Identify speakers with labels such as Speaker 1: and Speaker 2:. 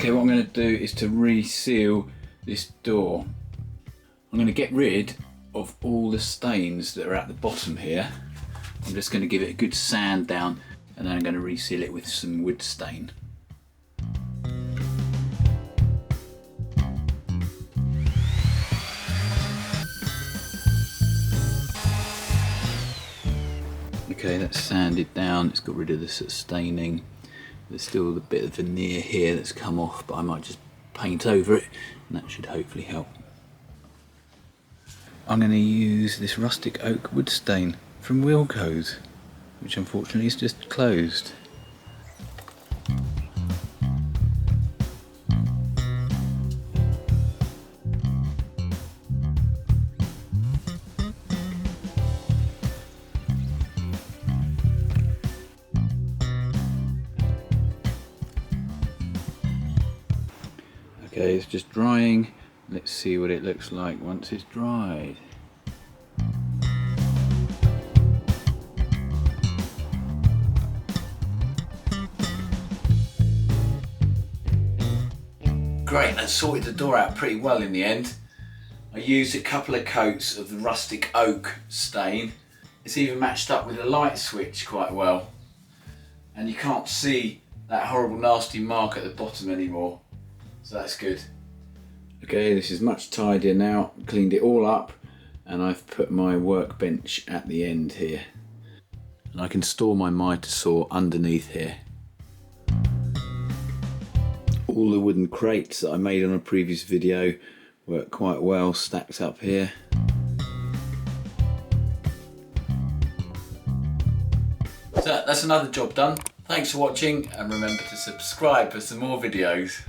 Speaker 1: Okay, what I'm going to do is to reseal this door. I'm going to get rid of all the stains that are at the bottom here. I'm just going to give it a good sand down, and then I'm going to reseal it with some wood stain. Okay, that's sanded down, it's got rid of the sort of staining. There's still a bit of veneer here that's come off, but I might just paint over it, and that should hopefully help. I'm going to use this rustic oak wood stain from Wilko's, which unfortunately is just closed. Okay, it's just drying. Let's see what it looks like once it's dried. Great, that sorted the door out pretty well in the end. I used a couple of coats of the rustic oak stain. It's even matched up with the light switch quite well. And you can't see that horrible nasty mark at the bottom anymore. So that's good. Okay, this is much tidier now. Cleaned it all up, and I've put my workbench at the end here. And I can store my mitre saw underneath here. All the wooden crates that I made on a previous video work quite well, stacked up here. So that's another job done. Thanks for watching, and remember to subscribe for some more videos.